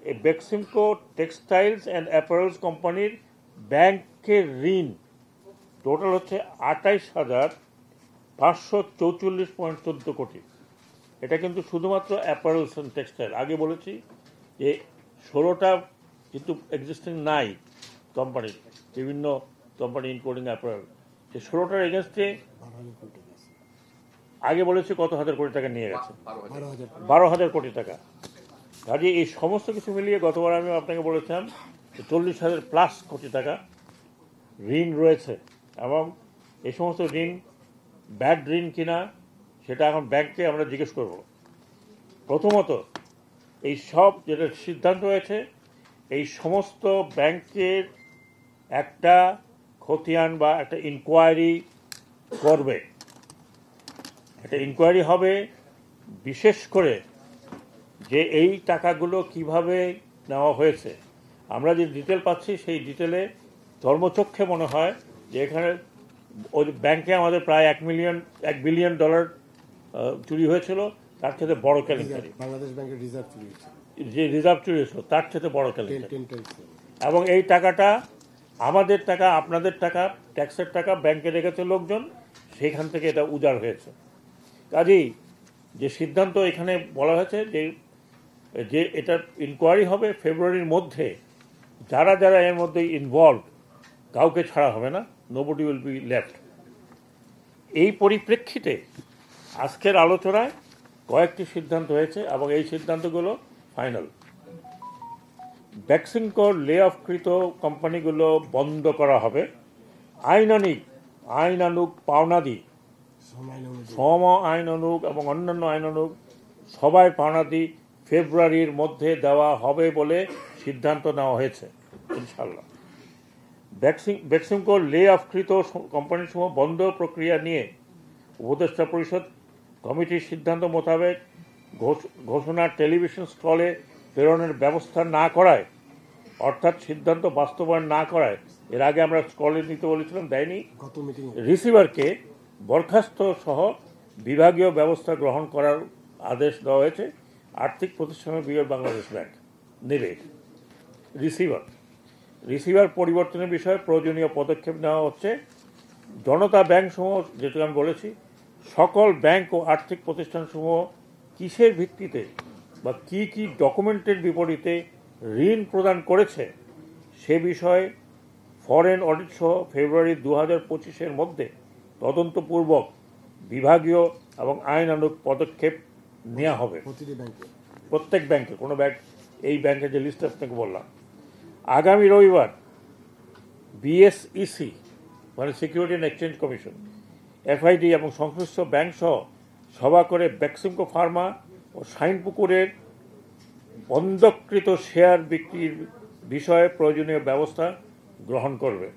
এই Beximco textiles and apparels কোম্পানির ব্যাংকের ঋণ টোটাল হচ্ছে 28,544.14 কোটি। এটা কিন্তু শুধুমাত্র অ্যাপারেলস অ্যান্ড টেক্সটাইল। আগে বলেছি যে 16টা কিন্তু এক্সিস্টিং নাই কোম্পানি, বিভিন্ন কোম্পানি ইনক্লুডিং অ্যাপারেল। এই 16টার এগেনস্টে আগে বলেছি কত হাজার কোটি টাকা নিয়ে গেছে, 12,000 কোটি টাকা। কাজে এই সমস্ত কিছু মিলিয়ে গতবার আমি আপনাকে বলেছিলাম 40,000+ কোটি টাকা ঋণ রয়েছে, এবং এই সমস্ত ঋণ ব্যাড ঋণ কিনা সেটা এখন ব্যাংককে আমরা জিজ্ঞেস করব। প্রথমত, এই সব যেটা সিদ্ধান্ত হয়েছে, এই সমস্ত ব্যাংকের একটা খতিয়ান বা একটা ইনকোয়ারি করবে। একটা ইনকোয়ারি হবে, বিশেষ করে যে এই টাকাগুলো কিভাবে নেওয়া হয়েছে। আমরা যে ডিটেল পাচ্ছি সেই ডিটেলে ধর্মচক্ষে মনে হয় যে এখানে ওই ব্যাংকে আমাদের প্রায় $1 বিলিয়ন চুরি হয়েছিল, তার সাথে বড় কেলেঙ্কারি। বাংলাদেশ ব্যাংকের রিজার্ভ চুরি হয়েছে, যে রিজার্ভ চুরি হয়েছিল তার সাথে বড় কেলেঙ্কারি। এবং এই টাকাটা আমাদের টাকা, আপনাদের টাকা, ট্যাক্সের টাকা ব্যাংকে রেখেছে লোকজন, সেখান থেকে এটা উজাড় হয়েছে। কাজেই যে সিদ্ধান্ত এখানে বলা হয়েছে যে এটা ইনকোয়ারি হবে ফেব্রুয়ারির মধ্যে, যারা যারা এর মধ্যে ইনভলভ কাউকে ছাড়া হবে না, নোবডি উইল বি লেফট। এই পরিপ্রেক্ষিতে আজকের আলোচনায় কয়েকটি সিদ্ধান্ত হয়েছে এবং এই সিদ্ধান্তগুলো ফাইনাল। বেক্সিমকোর লে অফকৃত কোম্পানিগুলো বন্ধ করা হবে। আইনানুগ পাওনাদি, শ্রম আইনানুগ এবং অন্যান্য আইনানুগ সবাই পাওনাদি ফেব্রুয়ারির মধ্যে দেওয়া হবে বলে সিদ্ধান্ত নেওয়া হয়েছে ইনশাল্লাহ। বেক্সিমকোর লে অফকৃত কোম্পানিসমূহ বন্ধ প্রক্রিয়া নিয়ে উপদেষ্টা পরিষদ কমিটির সিদ্ধান্ত মোতাবেক ঘোষণা টেলিভিশন স্টলে প্রেরণের ব্যবস্থা না করায়, অর্থাৎ সিদ্ধান্ত বাস্তবায়ন না করায়, এর আগে আমরা স্টলে নিতে বলেছিলাম, দেয়নি, রিসিভারকে বরখাস্ত সহ বিভাগীয় ব্যবস্থা গ্রহণ করার আদেশ দেওয়া হয়েছে। আর্থিক প্রতিষ্ঠানের বিভাগ বাংলাদেশ ব্যাংক নেবে। রিসিভার পরিবর্তনের বিষয়ে প্রয়োজনীয় পদক্ষেপ নেওয়া হচ্ছে। জনতা ব্যাংকসমূহ, যেটা আমি বলেছি, সকল ব্যাংক ও আর্থিক প্রতিষ্ঠানসমূহ কিসের ভিত্তিতে বা কি কি ডকুমেন্টের বিপরীতে ঋণ প্রদান করেছে সে বিষয়ে ফরেন অডিট সহ ফেব্রুয়ারি 2025-এর মধ্যে তদন্তপূর্বক বিভাগীয় এবং আইনানুগ পদক্ষেপ নেওয়া হবে প্রত্যেক ব্যাংকে। কোনো ব্যাংক, এই ব্যাংকের যে লিস্ট আপনাকে বললাম, আগামী রবিবার বিএসইসি মানে security and exchange commission, FID এবং সংশ্লিষ্ট ব্যাংক সহ সভা করে বেক্সিমকো ফার্মা ও শাইনপুকুরের বন্ধকৃত শেয়ার বিক্রির বিষয়ে প্রয়োজনীয় ব্যবস্থা গ্রহণ করবে।